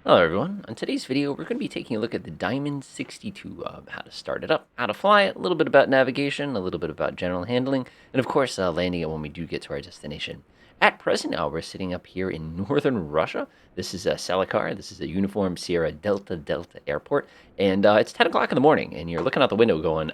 Hello everyone, on today's video we're going to be taking a look at the DA62, how to start it up, how to fly it, a little bit about navigation, a little bit about general handling, and of course landing it when we do get to our destination. At present we're sitting up here in northern Russia. This is Selectar, this is a Uniform Sierra Delta airport, and it's 10 o'clock in the morning, and you're looking out the window going,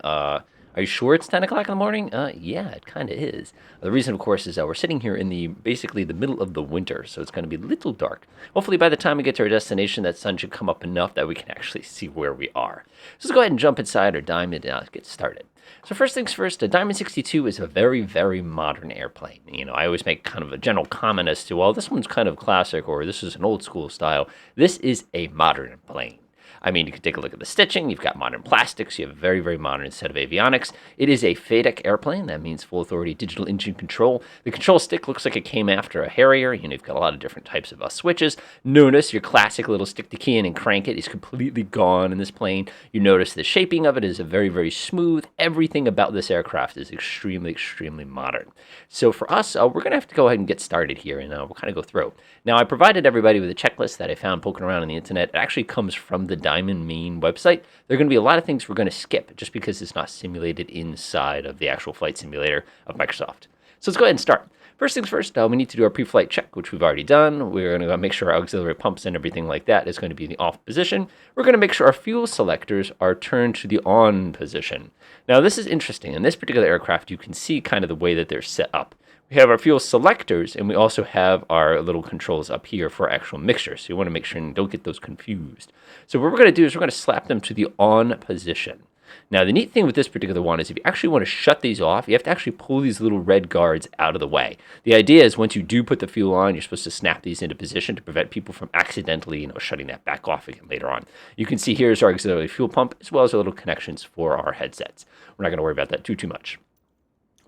are you sure it's 10 o'clock in the morning? Yeah, it kind of is. The reason, of course, is that we're sitting here in basically the middle of the winter, so it's going to be a little dark. Hopefully, by the time we get to our destination, that sun should come up enough that we can actually see where we are. So let's go ahead and jump inside our Diamond and get started. So first things first, a Diamond 62 is a very, very modern airplane. You know, I always make kind of a general comment as to, well, this one's kind of classic, or this is an old school style. This is a modern plane. I mean, you can take a look at the stitching. You've got modern plastics. You have a very, very modern set of avionics. It is a FADEC airplane. That means full authority digital engine control. The control stick looks like it came after a Harrier. You know, you've got a lot of different types of switches. Notice your classic little stick the key in and crank it is completely gone in this plane. You notice the shaping of it is a very, very smooth. Everything about this aircraft is extremely, extremely modern. So for us, we're going to have to go ahead and get started here, and we'll kind of go through. Now, I provided everybody with a checklist that I found poking around on the internet. It actually comes from the Diamond main website. There are going to be a lot of things we're going to skip just because it's not simulated inside of the actual flight simulator of Microsoft. So let's go ahead and start. First things first, we need to do our pre-flight check, which we've already done. We're going to make sure our auxiliary pumps and everything like that is going to be in the off position. We're going to make sure our fuel selectors are turned to the on position. Now, this is interesting. In this particular aircraft, you can see kind of the way that they're set up. We have our fuel selectors, and we also have our little controls up here for actual mixture. So you want to make sure you don't get those confused. So what we're going to do is we're going to slap them to the on position. Now, the neat thing with this particular one is if you actually want to shut these off, you have to actually pull these little red guards out of the way. The idea is once you do put the fuel on, you're supposed to snap these into position to prevent people from accidentally, shutting that back off again later on. You can see here's our auxiliary fuel pump as well as our little connections for our headsets. We're not going to worry about that too much.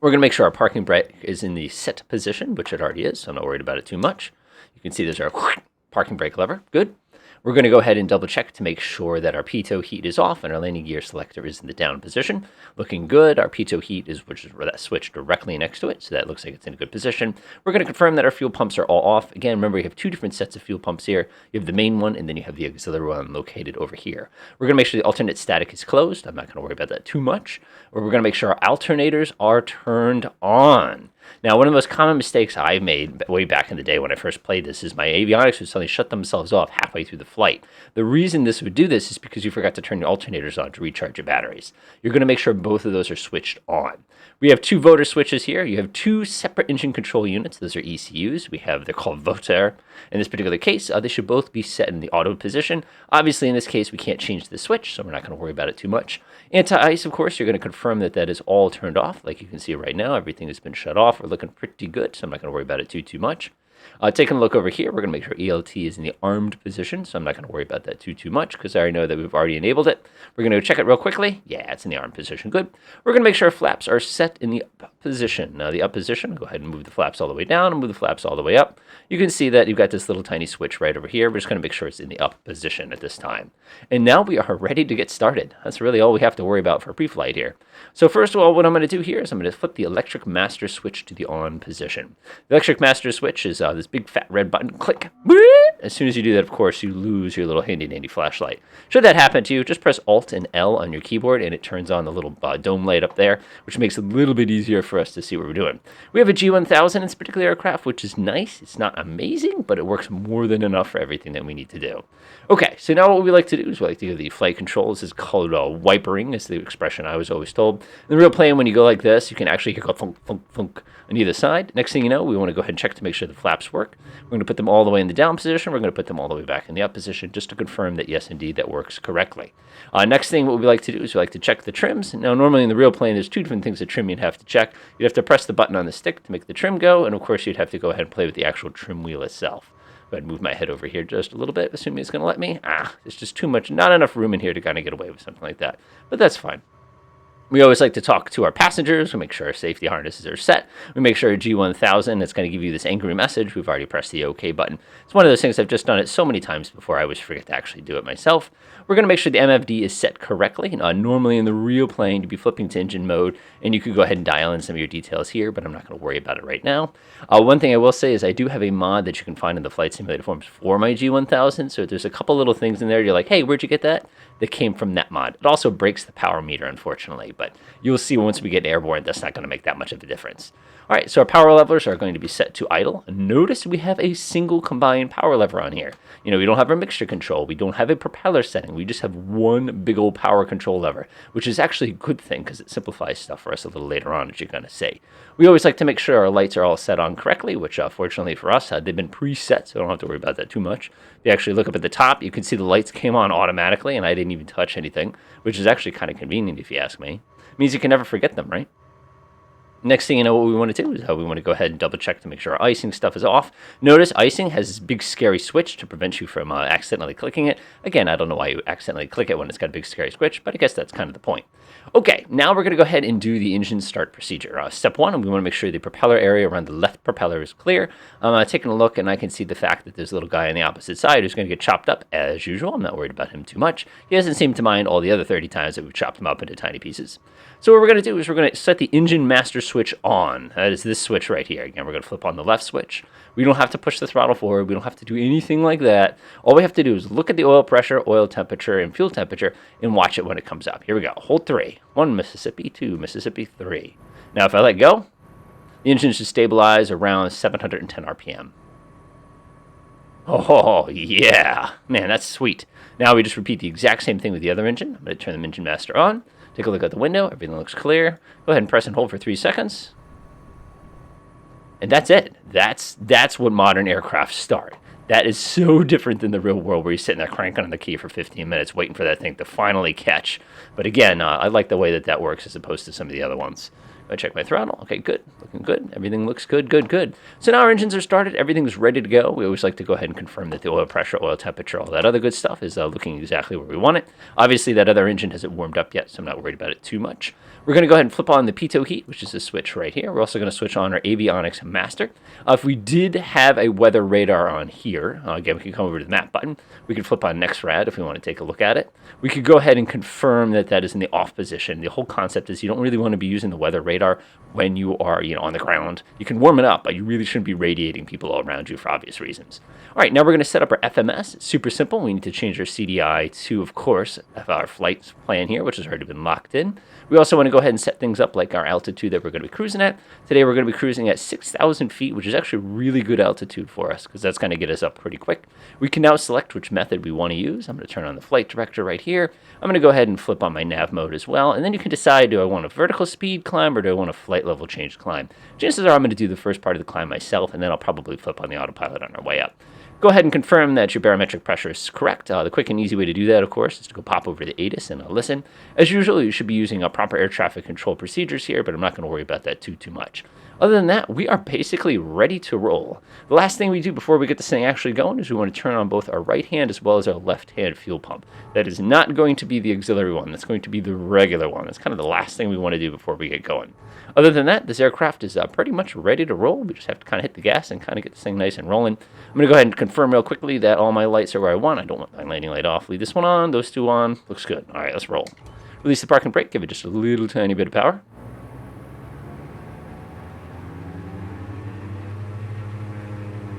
We're going to make sure our parking brake is in the set position, which it already is, so I'm not worried about it too much. You can see there's our parking brake lever. Good. We're going to go ahead and double check to make sure that our pitot heat is off and our landing gear selector is in the down position. Looking good. Our pitot heat is where that switch directly next to it, so that looks like it's in a good position. We're going to confirm that our fuel pumps are all off. Again, remember, you have two different sets of fuel pumps here. You have the main one, and then you have the auxiliary one located over here. We're going to make sure the alternate static is closed. I'm not going to worry about that too much. We're going to make sure our alternators are turned on. Now, one of the most common mistakes I made way back in the day when I first played this is my avionics would suddenly shut themselves off halfway through the flight. The reason this would do this is because you forgot to turn your alternators on to recharge your batteries. You're going to make sure both of those are switched on. We have two voter switches here. You have two separate engine control units. Those are ECUs. They're called voter. In this particular case, they should both be set in the auto position. Obviously, in this case, we can't change the switch, so we're not going to worry about it too much. Anti-ice, of course, you're going to confirm that that is all turned off. Like you can see right now, everything has been shut off. We're looking pretty good, so I'm not going to worry about it too much. Taking a look over here, we're going to make sure ELT is in the armed position, so I'm not going to worry about that too much because I already know that we've already enabled it. We're going to check it real quickly. Yeah, it's in the armed position. Good. We're going to make sure our flaps are set in the up position. Now, the up position, go ahead and move the flaps all the way down and move the flaps all the way up. You can see that you've got this little tiny switch right over here. We're just going to make sure it's in the up position at this time. And now we are ready to get started. That's really all we have to worry about for pre-flight here. So first of all, what I'm going to do here is I'm going to flip the electric master switch to the on position. The electric master switch is this big fat red button. Click. As soon as you do that, of course, you lose your little handy-dandy flashlight. Should that happen to you, just press Alt and L on your keyboard, and it turns on the little dome light up there, which makes it a little bit easier for us to see what we're doing. We have a G1000 in this particular aircraft, which is nice. It's not amazing, but it works more than enough for everything that we need to do. Okay, so now what we like to do is we like to give the flight controls. This is called wipering, is the expression I was always told. In the real plane, when you go like this, you can actually hear go thunk, thunk, thunk on either side. Next thing you know, we want to go ahead and check to make sure the flaps work. We're going to put them all the way in the down position. We're going to put them all the way back in the up position just to confirm that, yes, indeed, that works correctly. Next thing, what we like to do is we like to check the trims. Now, normally in the real plane, there's two different things of trim you'd have to check. You'd have to press the button on the stick to make the trim go, and of course, you'd have to go ahead and play with the actual trim wheel itself. Go ahead and move my head over here just a little bit, assuming it's going to let me. There's just too much, not enough room in here to kind of get away with something like that, but that's fine. We always like to talk to our passengers. We make sure our safety harnesses are set. We make sure G1000 is going to give you this angry message. We've already pressed the OK button. It's one of those things I've just done it so many times before I always forget to actually do it myself. We're going to make sure the MFD is set correctly. Normally in the real plane, you'd be flipping to engine mode, and you could go ahead and dial in some of your details here, but I'm not going to worry about it right now. One thing I will say is I do have a mod that you can find in the Flight Simulator forums for my G1000, so there's a couple little things in there. You're like, hey, where'd you get that? That came from that mod. It also breaks the power meter, unfortunately, but you'll see once we get airborne, that's not going to make that much of a difference. All right, so our power levelers are going to be set to idle. Notice we have a single combined power lever on here. We don't have a mixture control. We don't have a propeller setting. We just have one big old power control lever, which is actually a good thing because it simplifies stuff for us a little later on, as you're going to see. We always like to make sure our lights are all set on correctly, which fortunately for us, they've been preset, so I don't have to worry about that too much. If you actually look up at the top, you can see the lights came on automatically, and I didn't even touch anything, which is actually kind of convenient if you ask me. It means you can never forget them, right? Next thing you know, what we want to do is we want to go ahead and double check to make sure our icing stuff is off. Notice icing has this big scary switch to prevent you from accidentally clicking it. Again, I don't know why you accidentally click it when it's got a big scary switch, but I guess that's kind of the point. Okay, now we're going to go ahead and do the engine start procedure. Step one, we want to make sure the propeller area around the left propeller is clear. I'm taking a look, and I can see the fact that there's a little guy on the opposite side who's going to get chopped up as usual. I'm not worried about him too much. He doesn't seem to mind all the other 30 times that we've chopped him up into tiny pieces. So what we're going to do is we're going to set the engine master switch on. That is this switch right here. Again, we're going to flip on the left switch. We don't have to push the throttle forward. We don't have to do anything like that. All we have to do is look at the oil pressure, oil temperature, and fuel temperature and watch it when it comes up. Here we go. Hold 3. 1 Mississippi, 2 Mississippi, 3. Now, if I let go, the engine should stabilize around 710 RPM. Oh, yeah. Man, that's sweet. Now we just repeat the exact same thing with the other engine. I'm going to turn the engine master on. Take a look at the window. Everything looks clear. Go ahead and press and hold for 3 seconds. And that's it. That's what modern aircraft start. That is so different than the real world where you're sitting there cranking on the key for 15 minutes waiting for that thing to finally catch. But again, I like the way that works as opposed to some of the other ones. I check my throttle. Okay, good. Looking good. Everything looks good, good, good. So now our engines are started. Everything's ready to go. We always like to go ahead and confirm that the oil pressure, oil temperature, all that other good stuff is looking exactly where we want it. Obviously, that other engine hasn't warmed up yet, so I'm not worried about it too much. We're going to go ahead and flip on the pitot heat, which is the switch right here. We're also going to switch on our avionics master. If we did have a weather radar on here, again, we can come over to the map button. We could flip on next rad if we want to take a look at it. We could go ahead and confirm that that is in the off position. The whole concept is you don't really want to be using the weather radar when you are, on the ground. You can warm it up, but you really shouldn't be radiating people all around you for obvious reasons. All right, now we're going to set up our FMS. It's super simple. We need to change our CDI to, of course, our flight plan here, which has already been locked in. We also want to go ahead and set things up like our altitude that we're going to be cruising at. Today we're going to be cruising at 6,000 feet, which is actually really good altitude for us because that's going to get us up pretty quick. We can now select which method we want to use. I'm going to turn on the flight director right here. I'm going to go ahead and flip on my nav mode as well, and then you can decide, do I want a vertical speed climb or do I want a flight level change climb? Chances are I'm going to do the first part of the climb myself, and then I'll probably flip on the autopilot on our way up. Go ahead and confirm that your barometric pressure is correct. The quick and easy way to do that, of course, is to go pop over to the ATIS and listen. As usual, you should be using proper air traffic control procedures here, but I'm not going to worry about that too much. Other than that, we are basically ready to roll. The last thing we do before we get this thing actually going is we want to turn on both our right hand as well as our left hand fuel pump. That is not going to be the auxiliary one. That's going to be the regular one. That's kind of the last thing we want to do before we get going. Other than that, this aircraft is pretty much ready to roll. We just have to kind of hit the gas and kind of get this thing nice and rolling. I'm going to go ahead and confirm real quickly that all my lights are where I want. I don't want my landing light off. Leave this one on, those two on. Looks good. All right, let's roll. Release the park and brake. Give it just a little tiny bit of power.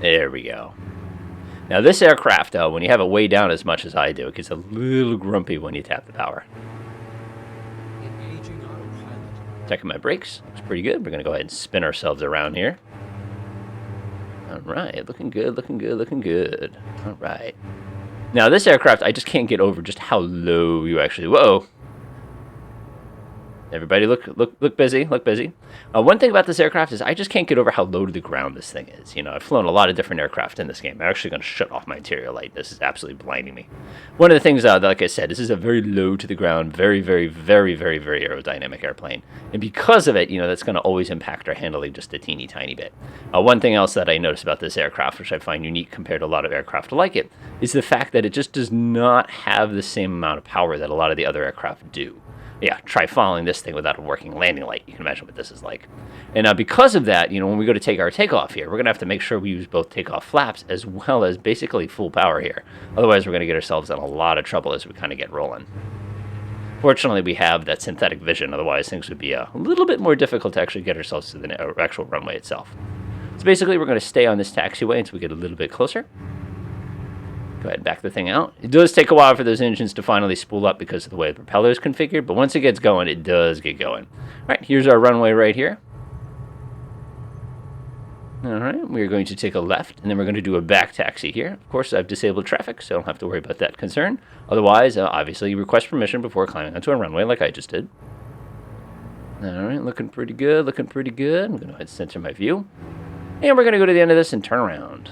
There we go. Now this aircraft, when you have it way down as much as I do, it gets a little grumpy when you tap the power. Checking my brakes. Looks pretty good. We're going to go ahead and spin ourselves around here. All right. Looking good, looking good, looking good. All right. Now this aircraft, I just can't get over just how low you actually... Whoa. Everybody look busy, look busy. One thing about this aircraft is I just can't get over how low to the ground this thing is. I've flown a lot of different aircraft in this game. I'm actually going to shut off my interior light. This is absolutely blinding me. One of the things, like I said, this is a very low to the ground, very, very, very, very, very aerodynamic airplane. And because of it, that's going to always impact our handling just a teeny tiny bit. One thing else that I noticed about this aircraft, which I find unique compared to a lot of aircraft like it, is the fact that it just does not have the same amount of power that a lot of the other aircraft do. Yeah, try following this thing without a working landing light. You can imagine what this is like. And because of that, when we go to take our takeoff here, we're going to have to make sure we use both takeoff flaps as well as basically full power here. Otherwise, we're going to get ourselves in a lot of trouble as we kind of get rolling. Fortunately, we have that synthetic vision. Otherwise, things would be a little bit more difficult to actually get ourselves to the actual runway itself. So basically, we're going to stay on this taxiway until we get a little bit closer. Go ahead and back the thing out. It does take a while for those engines to finally spool up because of the way the propeller is configured, but once it gets going, it does get going. All right, here's our runway right here. All right, we're going to take a left, and then we're going to do a back taxi here. Of course, I've disabled traffic, so I don't have to worry about that concern. Otherwise, obviously, request permission before climbing onto a runway like I just did. All right, looking pretty good, looking pretty good. I'm going to go ahead and center my view. And we're going to go to the end of this and turn around.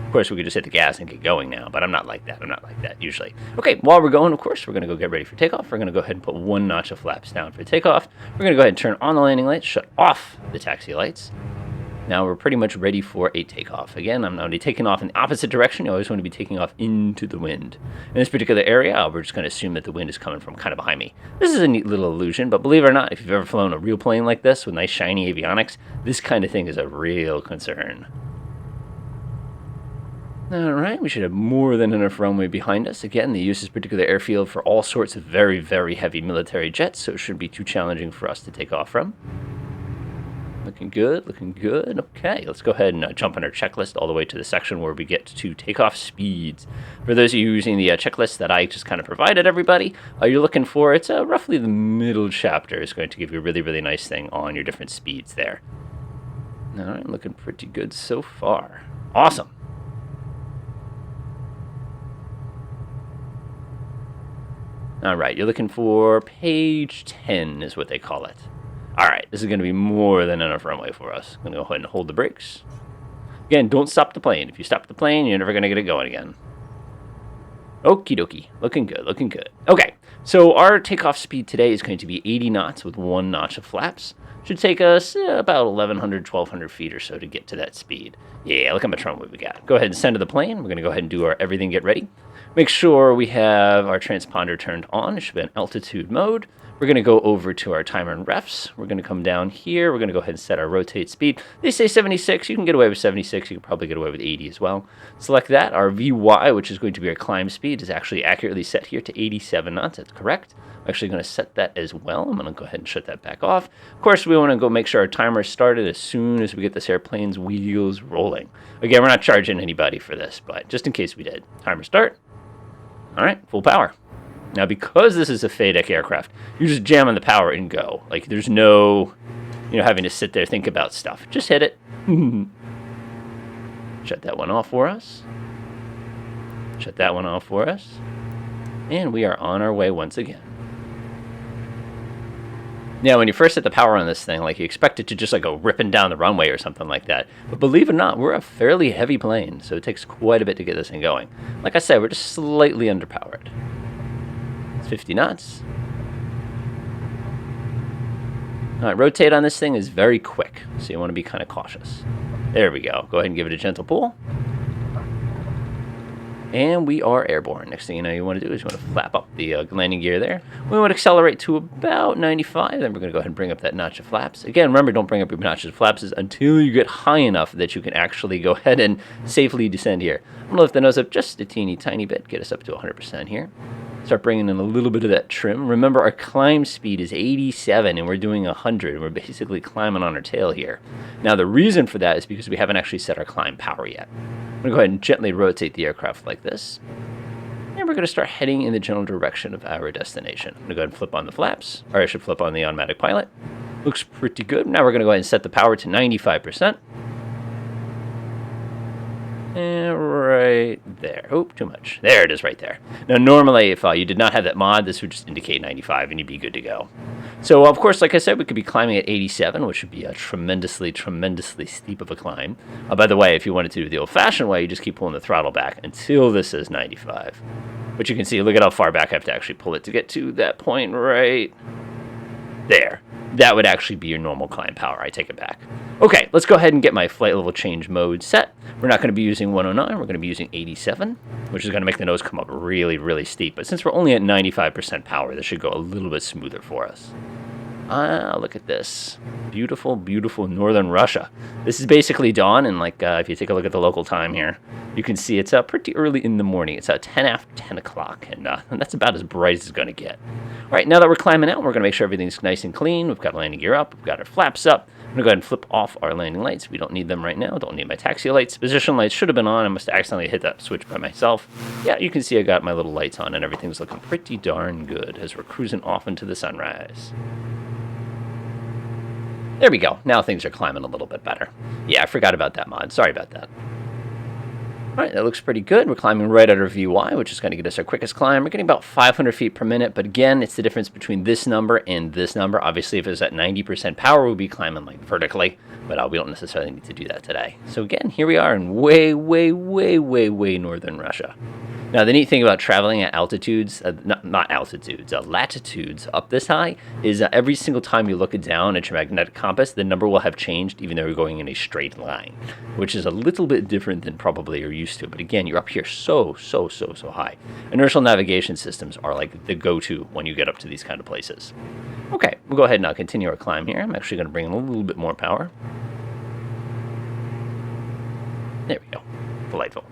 Of course, we could just hit the gas and get going now, but I'm not like that. I'm not like that usually. Okay, while we're going, of course, we're going to go get ready for takeoff. We're going to go ahead and put one notch of flaps down for takeoff. We're going to go ahead and turn on the landing lights, shut off the taxi lights. Now we're pretty much ready for a takeoff. Again, I'm not taking off in the opposite direction. You always want to be taking off into the wind. In this particular area, we're just going to assume that the wind is coming from kind of behind me. This is a neat little illusion, but believe it or not, if you've ever flown a real plane like this with nice shiny avionics, this kind of thing is a real concern. All right, we should have more than enough runway behind us. Again, they use this particular airfield for all sorts of very, very heavy military jets, so it shouldn't be too challenging for us to take off from. Looking good, looking good. Okay, let's go ahead and jump on our checklist all the way to the section where we get to takeoff speeds. For those of you using the checklist that I just kind of provided everybody, you're looking for, it's roughly the middle chapter. It's going to give you a really, really nice thing on your different speeds there. All right, looking pretty good so far. Awesome. All right, you're looking for page 10 is what they call it. All right, this is going to be more than enough runway for us. I'm going to go ahead and hold the brakes. Again, don't stop the plane. If you stop the plane, you're never going to get it going again. Okie dokie. Looking good, looking good. Okay, so our takeoff speed today is going to be 80 knots with one notch of flaps. Should take us about 1,100, 1,200 feet or so to get to that speed. Yeah, look how much runway we got. Go ahead and send to the plane. We're going to go ahead and do our everything get ready. Make sure we have our transponder turned on. It should be in altitude mode. We're going to go over to our timer and refs. We're going to come down here. We're going to go ahead and set our rotate speed. They say 76. You can get away with 76. You can probably get away with 80 as well. Select that. Our VY, which is going to be our climb speed, is actually accurately set here to 87 knots. That's correct. I'm actually going to set that as well. I'm going to go ahead and shut that back off. Of course, we want to go make sure our timer is started as soon as we get this airplane's wheels rolling. Again, we're not charging anybody for this, but just in case we did. Timer start. All right, full power. Now, because this is a FADEC aircraft, you just jam on the power and go. Like, there's no, having to sit there think about stuff. Just hit it. Shut that one off for us. Shut that one off for us. And we are on our way once again. Now, when you first set the power on this thing, you expect it to just go ripping down the runway or something like that. But believe it or not, we're a fairly heavy plane, so it takes quite a bit to get this thing going. Like I said, we're just slightly underpowered. It's 50 knots. All right, rotate on this thing is very quick, so you want to be kind of cautious. There we go. Go ahead and give it a gentle pull. And we are airborne. Next thing you want to do is you want to flap up the landing gear there. We want to accelerate to about 95. Then we're going to go ahead and bring up that notch of flaps. Again, remember, don't bring up your notches of flaps until you get high enough that you can actually go ahead and safely descend here. I'm going to lift the nose up just a teeny tiny bit. Get us up to 100% here. Start bringing in a little bit of that trim. Remember, our climb speed is 87, and we're doing 100. We're basically climbing on our tail here. Now, the reason for that is because we haven't actually set our climb power yet. I'm going to go ahead and gently rotate the aircraft like this. And we're going to start heading in the general direction of our destination. I'm going to go ahead and flip on the flaps, or I should flip on the automatic pilot. Looks pretty good. Now we're going to go ahead and set the power to 95%. And right there. Oh, too much. There it is right there. Now, normally, if you did not have that mod, this would just indicate 95, and you'd be good to go. So, of course, like I said, we could be climbing at 87, which would be a tremendously, tremendously steep of a climb. By the way, if you wanted to do the old-fashioned way, you just keep pulling the throttle back until this is 95. But you can see, look at how far back I have to actually pull it to get to that point right There. That would actually be your normal climb power. I take it back. Okay, let's go ahead and get my flight level change mode set. We're not going to be using 109. We're going to be using 87, which is going to make the nose come up really, really steep. But since we're only at 95% power, this should go a little bit smoother for us. Look at this. Beautiful, beautiful northern Russia. This is basically dawn, and if you take a look at the local time here, you can see it's pretty early in the morning. It's 10 after 10 o'clock, and that's about as bright as it's going to get. All right, now that we're climbing out, we're going to make sure everything's nice and clean. We've got landing gear up. We've got our flaps up. I'm going to go ahead and flip off our landing lights. We don't need them right now. Don't need my taxi lights. Position lights should have been on. I must have accidentally hit that switch by myself. Yeah, you can see I got my little lights on, and everything's looking pretty darn good as we're cruising off into the sunrise. There we go. Now things are climbing a little bit better. Yeah, I forgot about that mod. Sorry about that. All right, that looks pretty good. We're climbing right at our VY, which is going to get us our quickest climb. We're getting about 500 feet per minute, but again, it's the difference between this number and this number. Obviously, if it was at 90% power, we'd be climbing vertically, but we don't necessarily need to do that today. So again, here we are in way, way, way, way, way northern Russia. Now, the neat thing about traveling at altitudes, latitudes up this high, is every single time you look down at your magnetic compass, the number will have changed, even though you're going in a straight line, which is a little bit different than probably you're used to. But again, you're up here so high. Inertial navigation systems are like the go-to when you get up to these kind of places. Okay, we'll go ahead and now continue our climb here. I'm actually going to bring in a little bit more power. There we go. Delightful.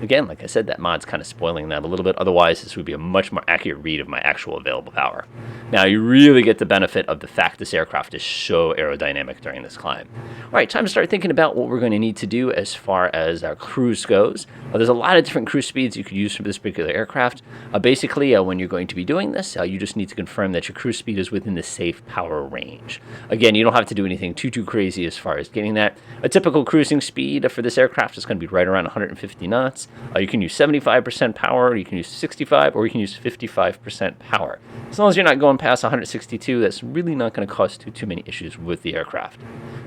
Again, like I said, that mod's kind of spoiling that a little bit. Otherwise, this would be a much more accurate read of my actual available power. Now, you really get the benefit of the fact this aircraft is so aerodynamic during this climb. All right, time to start thinking about what we're going to need to do as far as our cruise goes. There's a lot of different cruise speeds you could use for this particular aircraft. Basically, when you're going to be doing this, you just need to confirm that your cruise speed is within the safe power range. Again, you don't have to do anything too crazy as far as getting that. A typical cruising speed for this aircraft is going to be right around 150 knots. You can use 75% power, you can use 65, or you can use 55% power. As long as you're not going past 162, that's really not going to cause too many issues with the aircraft.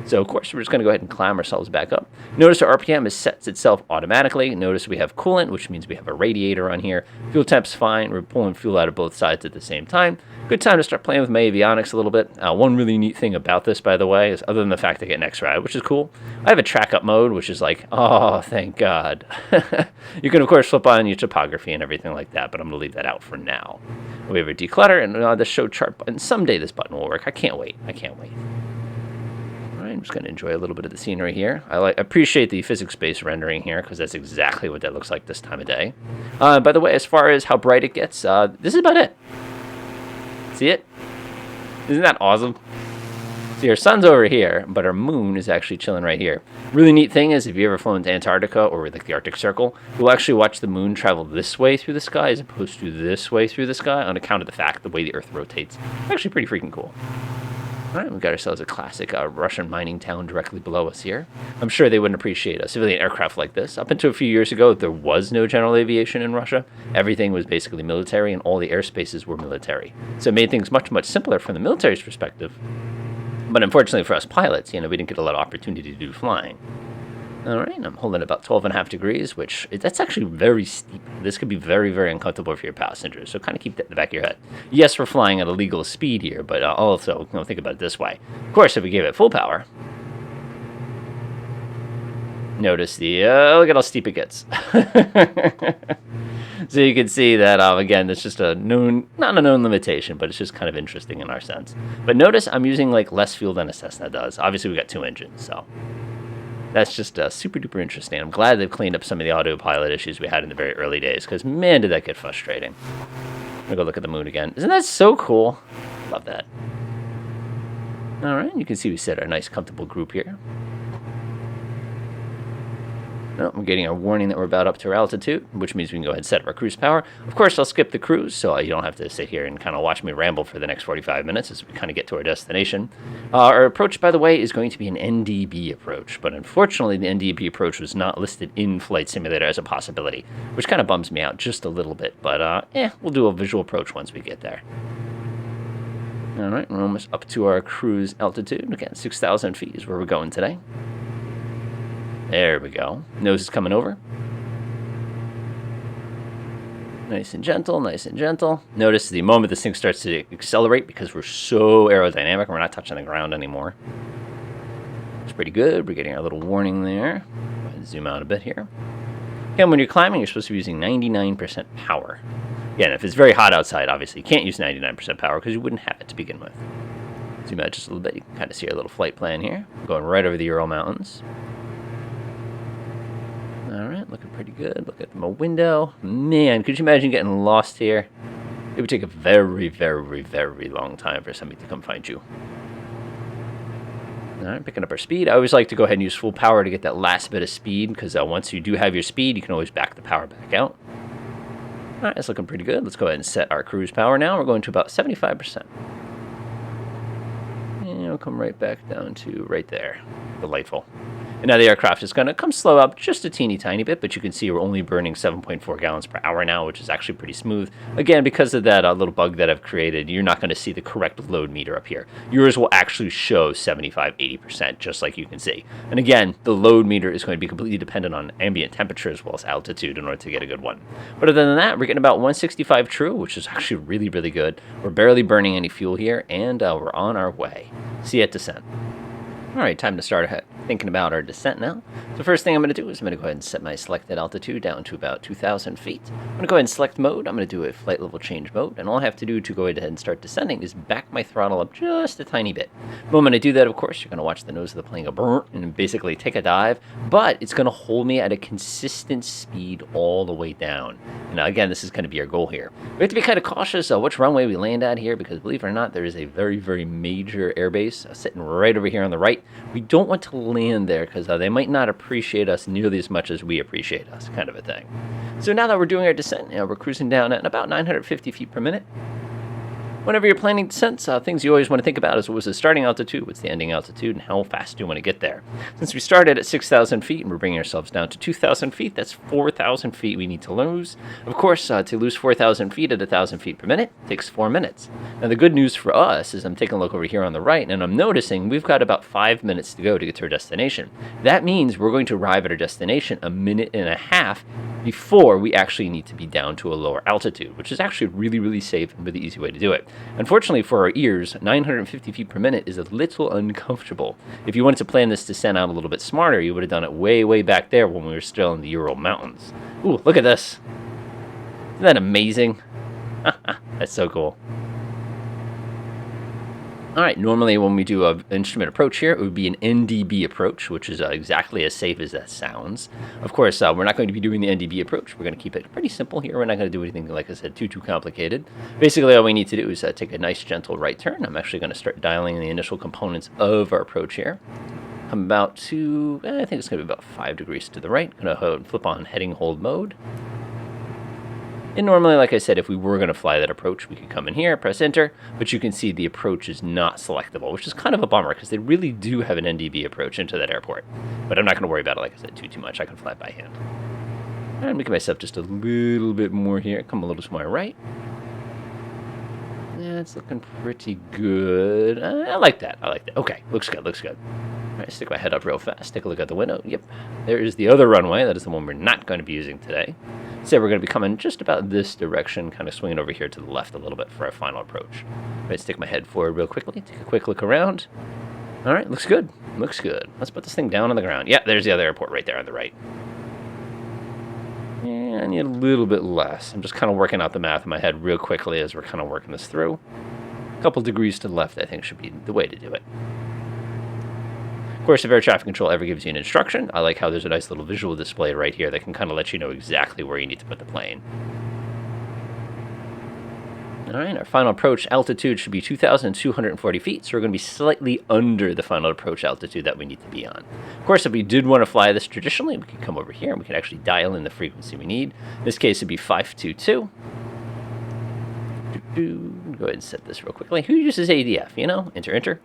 So, of course, we're just going to go ahead and climb ourselves back up. Notice our RPM sets itself automatically. Notice we have coolant, which means we have a radiator on here. Fuel temp's fine. We're pulling fuel out of both sides at the same time. Good time to start playing with my avionics a little bit. One really neat thing about this, by the way, is other than the fact I get an X-Ride, which is cool, I have a track up mode, which is like, oh, thank God. You can, of course, flip on your topography and everything like that, but I'm going to leave that out for now. We have a declutter and the show chart button. Someday this button will work. I can't wait. All right, I'm just going to enjoy a little bit of the scenery here. I appreciate the physics-based rendering here because that's exactly what that looks like this time of day. By the way, as far as how bright it gets, this is about it. See it? Isn't that awesome? See, our sun's over here, but our moon is actually chilling right here. Really neat thing is if you've ever flown to Antarctica or the Arctic Circle, you'll actually watch the moon travel this way through the sky as opposed to this way through the sky on account of the fact the way the Earth rotates. Actually pretty freaking cool. All right, we've got ourselves a classic Russian mining town directly below us here. I'm sure they wouldn't appreciate a civilian aircraft like this. Up until a few years ago, there was no general aviation in Russia. Everything was basically military, and all the airspaces were military. So it made things much simpler from the military's perspective. But unfortunately for us pilots, we didn't get a lot of opportunity to do flying. All right, I'm holding about 12.5 degrees, which that's actually very steep. This could be very, very uncomfortable for your passengers, so kind of keep that in the back of your head. Yes, we're flying at a legal speed here, but also think about it this way. Of course, if we gave it full power, notice look at how steep it gets. So you can see that, again, it's just not a known limitation, but it's just kind of interesting in our sense. But notice I'm using less fuel than a Cessna does. Obviously, we got 2 engines, so that's just super duper interesting. I'm glad they've cleaned up some of the autopilot issues we had in the very early days, because man, did that get frustrating. I'm gonna go look at the moon again. Isn't that so cool? Love that. All right, you can see we set our nice comfortable group here. Oh, we're getting a warning that we're about up to our altitude, which means we can go ahead and set up our cruise power. Of course, I'll skip the cruise, so you don't have to sit here and kind of watch me ramble for the next 45 minutes as we kind of get to our destination. Our approach, by the way, is going to be an NDB approach, but unfortunately, the NDB approach was not listed in Flight Simulator as a possibility, which kind of bums me out just a little bit, but we'll do a visual approach once we get there. All right, we're almost up to our cruise altitude. Again, 6,000 feet is where we're going today. There we go. Nose is coming over. Nice and gentle, nice and gentle. Notice the moment this thing starts to accelerate, because we're so aerodynamic, we're not touching the ground anymore. It's pretty good. We're getting our little warning there. Go ahead and zoom out a bit here. Again, when you're climbing, you're supposed to be using 99% power. Again, if it's very hot outside, obviously you can't use 99% power because you wouldn't have it to begin with. Zoom out just a little bit. You can kind of see our little flight plan here. Going right over the Ural Mountains. All right, looking pretty good. Look at my window. Man, could you imagine getting lost here? It would take a very, very, very long time for somebody to come find you. All right, picking up our speed. I always like to go ahead and use full power to get that last bit of speed, because once you do have your speed, you can always back the power back out. All right, it's looking pretty good. Let's go ahead and set our cruise power now. We're going to about 75%. And we'll come right back down to right there. Delightful. And now the aircraft is going to come slow up just a teeny tiny bit, but you can see we're only burning 7.4 gallons per hour now, which is actually pretty smooth. Again, because of that little bug that I've created, you're not going to see the correct load meter up here. Yours will actually show 75, 80%, just like you can see. And again, the load meter is going to be completely dependent on ambient temperature as well as altitude in order to get a good one. But other than that, we're getting about 165 true, which is actually really, really good. We're barely burning any fuel here, and we're on our way. See you at descent. All right, time to start thinking about our descent now. So first thing I'm going to do is I'm going to go ahead and set my selected altitude down to about 2,000 feet. I'm going to go ahead and select mode. I'm going to do a flight level change mode, and all I have to do to go ahead and start descending is back my throttle up just a tiny bit. The moment I do that, of course, you're going to watch the nose of the plane go brrr and basically take a dive, but it's going to hold me at a consistent speed all the way down. Now, again, this is going to be our goal here. We have to be kind of cautious which runway we land at here, because believe it or not, there is a very, very major airbase sitting right over here on the right. We don't want to land there because they might not appreciate us nearly as much as we appreciate us, kind of a thing. So now that we're doing our descent, we're cruising down at about 950 feet per minute. Whenever you're planning descents, things you always want to think about is what was the starting altitude, what's the ending altitude, and how fast do you want to get there. Since we started at 6,000 feet and we're bringing ourselves down to 2,000 feet, that's 4,000 feet we need to lose. Of course, to lose 4,000 feet at 1,000 feet per minute takes 4 minutes. Now, the good news for us is I'm taking a look over here on the right, and I'm noticing we've got about 5 minutes to go to get to our destination. That means we're going to arrive at our destination a minute and a half before we actually need to be down to a lower altitude, which is actually really, really safe and really easy way to do it. Unfortunately for our ears, 950 feet per minute is a little uncomfortable. If you wanted to plan this descent out a little bit smarter, you would have done it way, way back there when we were still in the Ural Mountains. Ooh, look at this. Isn't that amazing? That's so cool. All right, normally when we do an instrument approach here, it would be an NDB approach, which is exactly as safe as that sounds. Of course, we're not going to be doing the NDB approach. We're going to keep it pretty simple here. We're not going to do anything, like I said, too complicated. Basically, all we need to do is take a nice, gentle right turn. I'm actually going to start dialing the initial components of our approach here. I'm about to, I think it's going to be about 5 degrees to the right. I'm going to flip on heading hold mode. And normally, like I said, if we were going to fly that approach, we could come in here, press enter, but you can see the approach is not selectable, which is kind of a bummer because they really do have an NDB approach into that airport. But I'm not going to worry about it, like I said, too much. I can fly by hand. And make myself just a little bit more here, come a little to my right. Yeah, it's looking pretty good. I like that. Okay, looks good. All right, stick my head up real fast. Take a look at the window. Yep, there is the other runway. That is the one we're not going to be using today. So we're going to be coming just about this direction, kind of swinging over here to the left a little bit for our final approach. All right, stick my head forward real quickly. Take a quick look around. All right, looks good. Let's put this thing down on the ground. Yeah, there's the other airport right there on the right. Yeah, I need a little bit less. I'm just kind of working out the math in my head real quickly as we're kind of working this through. A couple degrees to the left, I think, should be the way to do it. Of course, if air traffic control ever gives you an instruction, I like how there's a nice little visual display right here that can kind of let you know exactly where you need to put the plane. All right, our final approach altitude should be 2,240 feet, so we're going to be slightly under the final approach altitude that we need to be on. Of course, if we did want to fly this traditionally, we could come over here and we could actually dial in the frequency we need. In this case, it'd be 522. Go ahead and set this real quickly. Who uses ADF, Enter.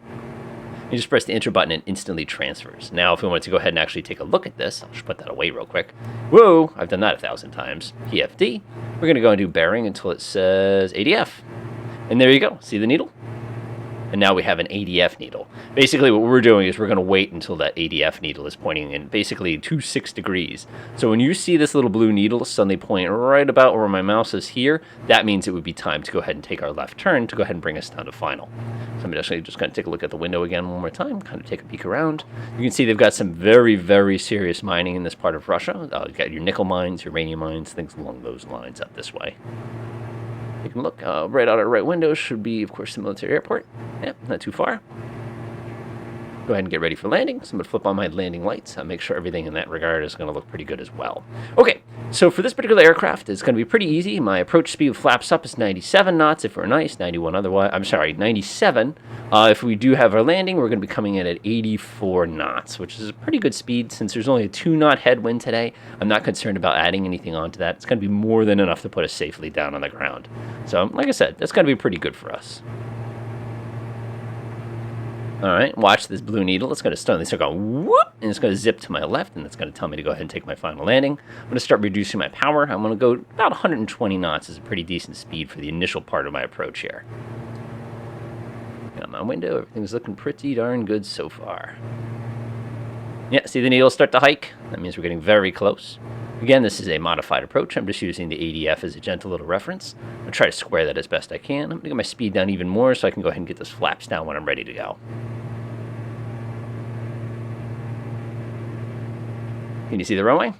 You just press the enter button and instantly transfers. Now, if we wanted to go ahead and actually take a look at this, I'll just put that away real quick. Whoa, I've done that 1,000 times. PFD. We're going to go and do bearing until it says ADF. And there you go. See the needle? and now we have an ADF needle. Basically what we're doing is we're going to wait until that ADF needle is pointing in basically 6 degrees. So when you see this little blue needle suddenly point right about where my mouse is here, that means it would be time to go ahead and take our left turn to go ahead and bring us down to final. So I'm actually just going to take a look at the window again one more time, kind of take a peek around. You can see they've got some very, very serious mining in this part of Russia. You've got your nickel mines, uranium mines, things along those lines up this way. You can look right out our right window should be, of course, the military airport. Yep, not too far. Go ahead and get ready for landing. So I'm going to flip on my landing lights. Make sure everything in that regard is going to look pretty good as well. Okay, so for this particular aircraft, it's going to be pretty easy. My approach speed with flaps up is 97 knots if we're nice, 91 otherwise. I'm sorry, 97. If we do have our landing, we're going to be coming in at 84 knots, which is a pretty good speed since there's only a 2-knot headwind today. I'm not concerned about adding anything onto that. It's going to be more than enough to put us safely down on the ground. So, like I said, that's going to be pretty good for us. All right, watch this blue needle. It's going to suddenly start going whoop, and it's going to zip to my left, and it's going to tell me to go ahead and take my final landing. I'm going to start reducing my power. I'm going to go about 120 knots is a pretty decent speed for the initial part of my approach here. Got my window. Everything's looking pretty darn good so far. Yeah, see the needle start to hike? That means we're getting very close. Again, this is a modified approach. I'm just using the ADF as a gentle little reference. I'm going to try to square that as best I can. I'm going to get my speed down even more so I can go ahead and get those flaps down when I'm ready to go. Can you see the runway?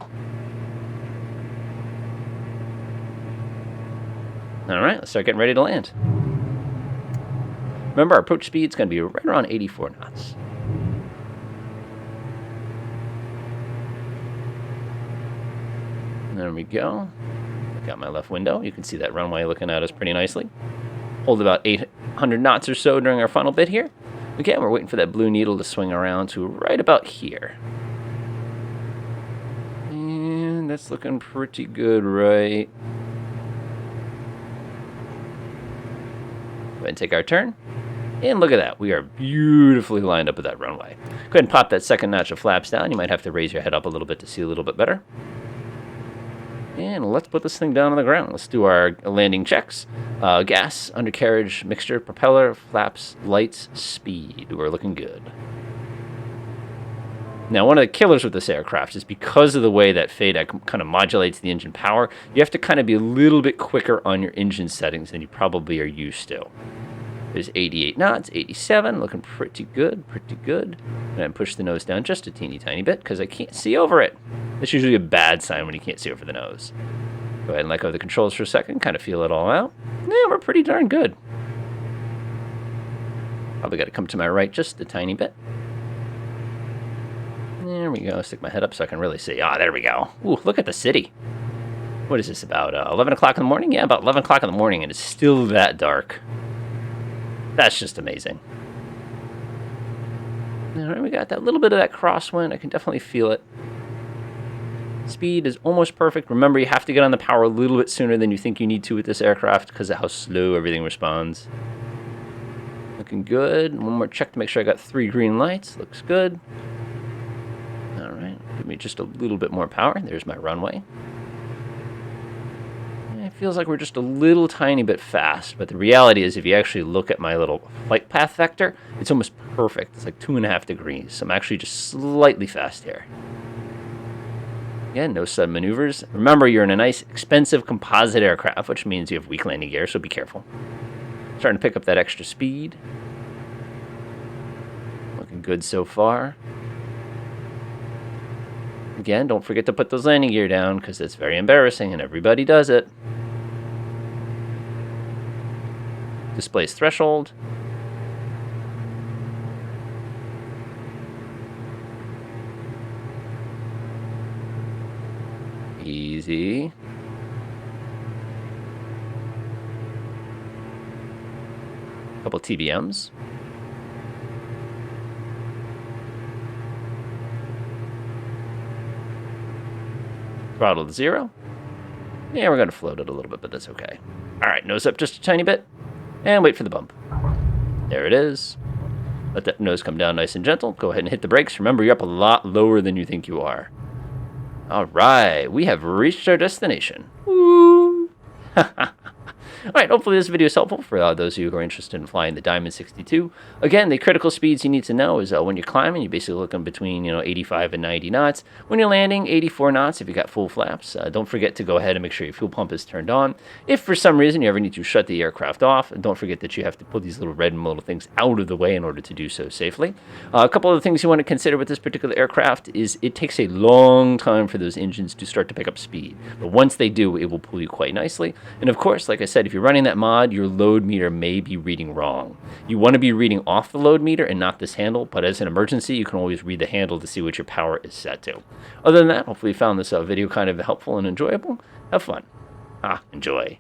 All right, let's start getting ready to land. Remember, our approach speed is going to be right around 84 knots. There we go. Got my left window. You can see that runway looking at us pretty nicely. Hold about 800 knots or so during our final bit here. Again, we're waiting for that blue needle to swing around to right about here. And that's looking pretty good, right? Go ahead and take our turn. And look at that. We are beautifully lined up with that runway. Go ahead and pop that second notch of flaps down. You might have to raise your head up a little bit to see a little bit better. And let's put this thing down on the ground. Let's do our landing checks. Gas, undercarriage, mixture, propeller, flaps, lights, speed. We're looking good. Now, one of the killers with this aircraft is because of the way that FADEC kind of modulates the engine power, you have to kind of be a little bit quicker on your engine settings than you probably are used to. There's 88 knots, 87, looking pretty good, pretty good. And push the nose down just a teeny tiny bit because I can't see over it. That's usually a bad sign when you can't see over the nose. Go ahead and let go of the controls for a second, kind of feel it all out. Yeah, we're pretty darn good. Probably got to come to my right just a tiny bit. There we go. Stick my head up so I can really see. Ah, there we go. Ooh, look at the city. What is this, about 11 o'clock in the morning? Yeah, about 11 o'clock in the morning, and it's still that dark. That's just amazing. All right, we got that little bit of that crosswind. I can definitely feel it. Speed is almost perfect. Remember, you have to get on the power a little bit sooner than you think you need to with this aircraft because of how slow everything responds. Looking good. One more check to make sure I got 3 green lights. Looks good. All right, give me just a little bit more power. There's my runway. It feels like we're just a little tiny bit fast, but the reality is if you actually look at my little flight path vector, it's almost perfect. It's like 2.5 degrees, so I'm actually just slightly fast here. Again, no sudden maneuvers. Remember, you're in a nice, expensive composite aircraft, which means you have weak landing gear, so be careful. Starting to pick up that extra speed. Looking good so far. Again, don't forget to put those landing gear down because it's very embarrassing and everybody does it. Displays threshold. Easy. Couple TBMs. Throttle to 0. Yeah, we're going to float it a little bit, but that's okay. All right, nose up just a tiny bit. And wait for the bump. There it is. Let that nose come down nice and gentle. Go ahead and hit the brakes. Remember, you're up a lot lower than you think you are. All right, we have reached our destination. Woo! All right, hopefully this video is helpful for those of you who are interested in flying the Diamond 62. Again, the critical speeds you need to know is when you're climbing, you're basically looking between 85 and 90 knots. When you're landing, 84 knots if you got full flaps. Don't forget to go ahead and make sure your fuel pump is turned on. If for some reason you ever need to shut the aircraft off, don't forget that you have to pull these little red and little things out of the way in order to do so safely. A couple of things you want to consider with this particular aircraft is it takes a long time for those engines to start to pick up speed. But once they do, it will pull you quite nicely. And of course, like I said, if you're running that mod, your load meter may be reading wrong. You want to be reading off the load meter and not this handle, but as an emergency, you can always read the handle to see what your power is set to. Other than that, hopefully you found this video kind of helpful and enjoyable. Have fun. Enjoy.